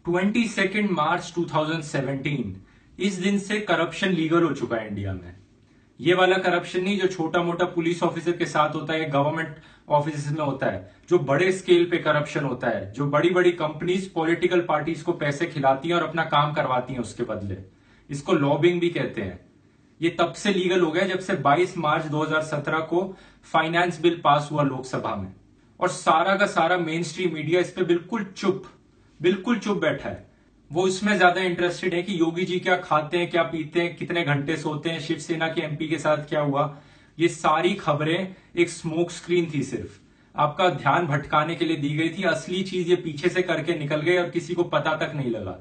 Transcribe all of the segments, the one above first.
22 मार्च 2017 इस दिन से करप्शन लीगल हो चुका है इंडिया में। ये वाला करप्शन नहीं जो छोटा मोटा पुलिस ऑफिसर के साथ होता है, गवर्नमेंट ऑफिस में होता है, जो बड़े स्केल पे करप्शन होता है, जो बड़ी बड़ी कंपनीज पॉलिटिकल पार्टीज को पैसे खिलाती हैं और अपना काम करवाती हैं उसके बदले। इसको लॉबिंग भी कहते हैं। ये तब से लीगल हो गया जब से 22 मार्च 2017 को फाइनेंस बिल पास हुआ लोकसभा में, और सारा का सारा मेन स्ट्रीम मीडिया इस पे बिल्कुल चुप बैठा है। वो इसमें ज्यादा इंटरेस्टेड है कि योगी जी क्या खाते हैं, क्या पीते हैं, कितने घंटे सोते हैं, शिवसेना के एमपी के साथ क्या हुआ। ये सारी खबरें एक स्मोक स्क्रीन थी, सिर्फ आपका ध्यान भटकाने के लिए दी गई थी। असली चीज ये पीछे से करके निकल गई और किसी को पता तक नहीं लगा।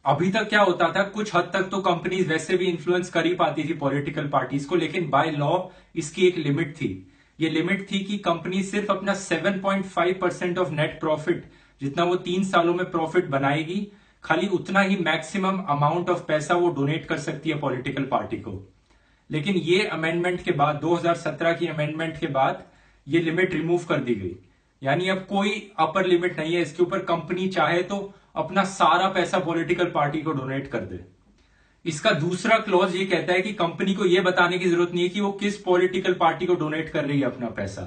अभी तक क्या होता था, कुछ हद तक तो कंपनीज वैसे भी इन्फ्लुएंस कर ही पाती थी पॉलिटिकल पार्टीज को, लेकिन बाय लॉ इसकी एक लिमिट थी। ये लिमिट थी कि कंपनी सिर्फ अपना 7.5% ऑफ नेट प्रॉफिट, जितना वो 3 सालों में प्रॉफिट बनाएगी, खाली उतना ही मैक्सिमम अमाउंट ऑफ पैसा वो डोनेट कर सकती है पॉलिटिकल पार्टी को। लेकिन ये अमेंडमेंट के बाद, 2017 की अमेंडमेंट के बाद, ये लिमिट रिमूव कर दी गई। यानी अब कोई अपर लिमिट नहीं है इसके ऊपर। कंपनी चाहे तो अपना सारा पैसा पॉलिटिकल पार्टी को डोनेट कर दे। इसका दूसरा क्लॉज ये कहता है कि कंपनी को यह बताने की जरूरत नहीं है कि वो किस पॉलिटिकल पार्टी को डोनेट कर रही है अपना पैसा।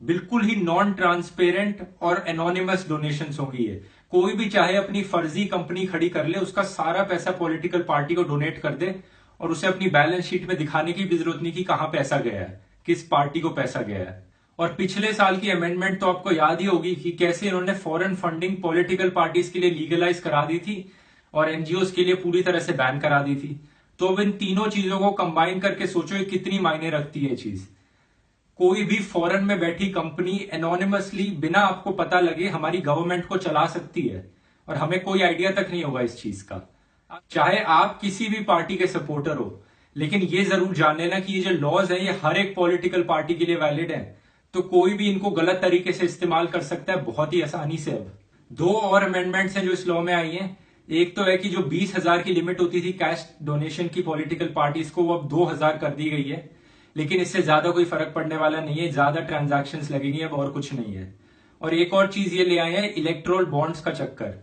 बिल्कुल ही नॉन ट्रांसपेरेंट और एनोनिमस डोनेशंस होंगी ये। कोई भी चाहे अपनी फर्जी कंपनी खड़ी कर ले, उसका सारा पैसा पॉलिटिकल पार्टी को डोनेट कर दे, और उसे अपनी बैलेंस शीट में दिखाने की भी जरूरत नहीं कि कहां पैसा गया है, किस पार्टी को पैसा गया है। और पिछले साल की अमेंडमेंट तो आपको याद ही होगी कि कैसे इन्होंने फॉरेन फंडिंग पॉलिटिकल पार्टीज के लिए लीगलाइज करा दी थी और एनजीओ के लिए पूरी तरह से बैन करा दी थी। तो अब इन तीनों चीजों को कंबाइन करके सोचो ये कितनी मायने रखती है चीज। कोई भी फॉरेन में बैठी कंपनी एनोनिमसली, बिना आपको पता लगे, हमारी गवर्नमेंट को चला सकती है और हमें कोई आइडिया तक नहीं होगा इस चीज का। चाहे आप किसी भी पार्टी के सपोर्टर हो, लेकिन ये जरूर जान लेना कि ये जो लॉज है ये हर एक पॉलिटिकल पार्टी के लिए वैलिड है। तो कोई भी इनको गलत तरीके से इस्तेमाल कर सकता है बहुत ही आसानी से। अब 2 और अमेंडमेंट्स हैं जो इस लॉ में आई हैं। एक तो है कि जो 20,000 की लिमिट होती थी कैश डोनेशन की पॉलिटिकल पार्टीज को, वो अब 2,000 कर दी गई है। लेकिन इससे ज्यादा कोई फर्क पड़ने वाला नहीं है, ज्यादा ट्रांजैक्शंस लगेंगी, अब और कुछ नहीं है। और एक और चीज ये ले आए हैं, इलेक्ट्रोल बॉन्ड्स का चक्कर,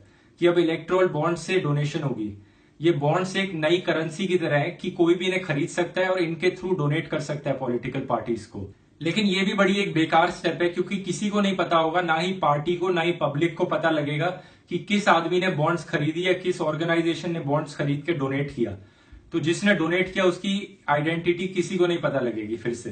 कि अब इलेक्ट्रोल बॉन्ड से डोनेशन होगी। ये बॉन्ड्स एक नई करेंसी की तरह है कि कोई भी इन्हें खरीद सकता है और इनके थ्रू डोनेट कर सकता है पॉलिटिकल पार्टीज को। लेकिन ये भी बड़ी एक बेकार स्टेप है, क्योंकि किसी को नहीं पता होगा, ना ही पार्टी को ना ही पब्लिक को पता लगेगा कि किस आदमी ने बॉन्ड्स खरीदी या किस ऑर्गेनाइजेशन ने बॉन्ड्स खरीद के डोनेट किया। तो जिसने डोनेट किया उसकी आइडेंटिटी किसी को नहीं पता लगेगी फिर से।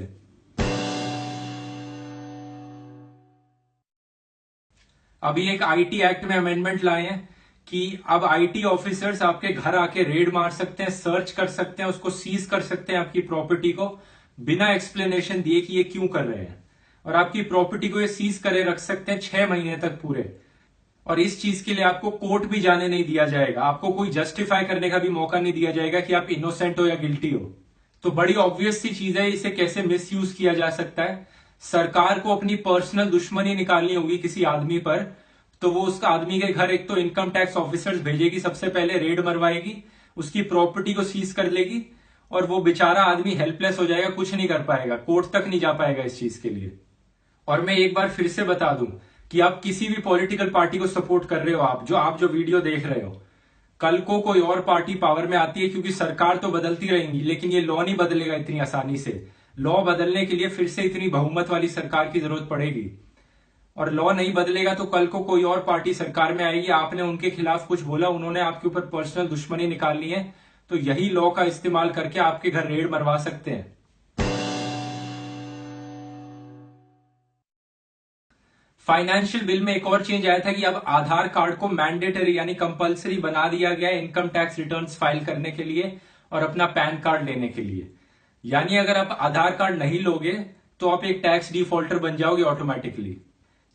अभी एक आईटी एक्ट में अमेंडमेंट लाए हैं कि अब आईटी ऑफिसर्स आपके घर आके रेड मार सकते हैं, सर्च कर सकते हैं, उसको सीज कर सकते हैं आपकी प्रॉपर्टी को, बिना एक्सप्लेनेशन दिए कि ये क्यों कर रहे हैं। और आपकी प्रॉपर्टी को ये सीज करे रख सकते हैं 6 महीने तक पूरे। और इस चीज के लिए आपको कोर्ट भी जाने नहीं दिया जाएगा, आपको कोई जस्टिफाई करने का भी मौका नहीं दिया जाएगा कि आप इनोसेंट हो या गिल्टी हो। तो बड़ी ऑब्वियस सी चीज है, इसे कैसे मिसयूज किया जा सकता है। सरकार को अपनी पर्सनल दुश्मनी निकालनी होगी किसी आदमी पर, तो वो उसका आदमी के घर एक तो इनकम टैक्स ऑफिसर्स भेजेगी, सबसे पहले रेड मरवाएगी, उसकी प्रॉपर्टी को सीज कर लेगी, और वो बेचारा आदमी हेल्पलेस हो जाएगा, कुछ नहीं कर पाएगा, कोर्ट तक नहीं जा पाएगा इस चीज के लिए। और मैं एक बार फिर से बता दूं कि आप किसी भी पॉलिटिकल पार्टी को सपोर्ट कर रहे हो, आप जो वीडियो देख रहे हो, कल को कोई और पार्टी पावर में आती है, क्योंकि सरकार तो बदलती रहेंगी, लेकिन ये लॉ नहीं बदलेगा इतनी आसानी से। लॉ बदलने के लिए फिर से इतनी बहुमत वाली सरकार की जरूरत पड़ेगी, और लॉ नहीं बदलेगा तो कल को कोई और पार्टी सरकार में आएगी, आपने उनके खिलाफ कुछ बोला, उन्होंने आपके ऊपर पर्सनल दुश्मनी निकालनी है, तो यही लॉ का इस्तेमाल करके आपके घर रेड मरवा सकते हैं। फाइनेंशियल बिल में एक और चेंज आया था कि अब आधार कार्ड को मैंडेटरी यानी कंपलसरी बना दिया गया है इनकम टैक्स रिटर्न्स फाइल करने के लिए और अपना पैन कार्ड लेने के लिए। यानी अगर आप आधार कार्ड नहीं लोगे तो आप एक टैक्स डिफॉल्टर बन जाओगे ऑटोमेटिकली।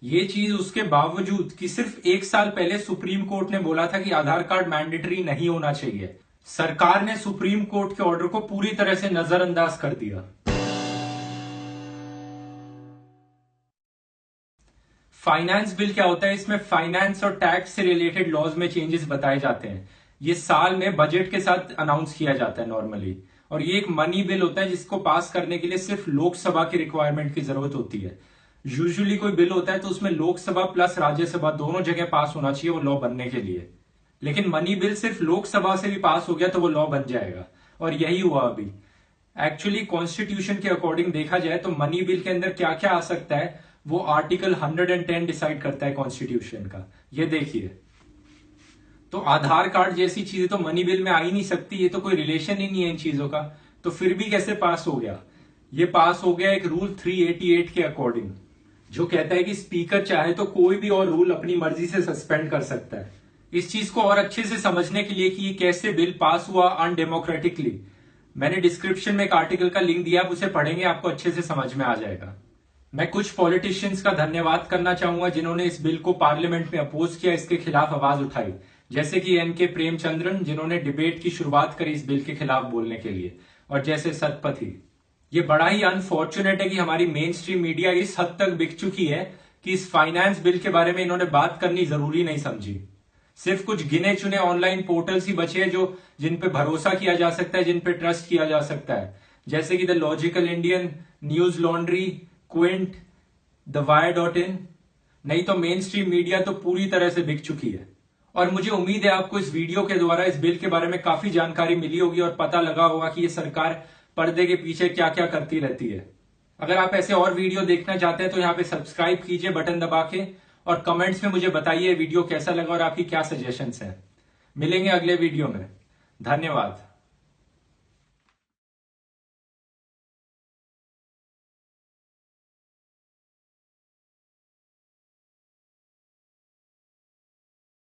ये चीज उसके बावजूद कि सिर्फ 1 साल पहले सुप्रीम कोर्ट ने बोला था कि आधार कार्ड मैंडेटरी नहीं होना चाहिए। सरकार ने सुप्रीम कोर्ट के ऑर्डर को पूरी तरह से नजरअंदाज कर दिया। फाइनेंस बिल क्या होता है, इसमें फाइनेंस और टैक्स से रिलेटेड लॉज में चेंजेस बताए जाते हैं। ये साल में बजट के साथ अनाउंस किया जाता है नॉर्मली, और ये एक मनी बिल होता है जिसको पास करने के लिए सिर्फ लोकसभा की रिक्वायरमेंट की जरूरत होती है। यूजुअली कोई बिल होता है तो उसमें लोकसभा प्लस राज्यसभा दोनों जगह पास होना चाहिए वो लॉ बनने के लिए। लेकिन मनी बिल सिर्फ लोकसभा से भी पास हो गया तो वो लॉ बन जाएगा, और यही हुआ अभी। एक्चुअली कॉन्स्टिट्यूशन के अकॉर्डिंग देखा जाए तो मनी बिल के अंदर क्या क्या आ सकता है वो आर्टिकल 110 डिसाइड करता है कॉन्स्टिट्यूशन का। ये देखिए, तो आधार कार्ड जैसी चीजें तो मनी बिल में आ ही नहीं सकती, ये तो कोई रिलेशन ही नहीं है इन चीजों का, तो फिर भी कैसे पास हो गया? ये पास हो गया एक रूल 388 के अकॉर्डिंग, जो कहता है कि स्पीकर चाहे तो कोई भी और रूल अपनी मर्जी से सस्पेंड कर सकता है। इस चीज को और अच्छे से समझने के लिए कि ये कैसे बिल पास हुआ अनडेमोक्रेटिकली, मैंने डिस्क्रिप्शन में एक आर्टिकल का लिंक दिया, आप उसे पढ़ेंगे आपको अच्छे से समझ में आ जाएगा। मैं कुछ पॉलिटिशियंस का धन्यवाद करना चाहूंगा जिन्होंने इस बिल को पार्लियामेंट में अपोज किया, इसके खिलाफ आवाज उठाई, जैसे कि एन के प्रेमचंद्रन जिन्होंने डिबेट की शुरुआत करी इस बिल के खिलाफ बोलने के लिए, और जैसे सतपथी। ये बड़ा ही अनफॉर्चुनेट है कि हमारी मेन स्ट्रीम मीडिया इस हद तक बिक चुकी है कि इस फाइनेंस बिल के बारे में इन्होंने बात करनी जरूरी नहीं समझी। सिर्फ कुछ गिने चुने ऑनलाइन पोर्टल्स ही बचे हैं जो जिन पे भरोसा किया जा सकता है, जिन पे ट्रस्ट किया जा सकता है, जैसे कि the Logical Indian, Newslaundry, Quint, the Wire. नहीं तो मेन स्ट्रीम मीडिया तो पूरी तरह से बिक चुकी है। और मुझे उम्मीद है आपको इस वीडियो के द्वारा इस बिल के बारे में काफी जानकारी मिली होगी और पता लगा होगा कि ये सरकार पर्दे के पीछे क्या क्या करती रहती है। अगर आप ऐसे और वीडियो देखना चाहते हैं तो यहाँ पे सब्सक्राइब कीजिए बटन दबा के, और कमेंट्स में मुझे बताइए वीडियो कैसा लगा और आपकी क्या सजेशंस हैं। मिलेंगे अगले वीडियो में। धन्यवाद।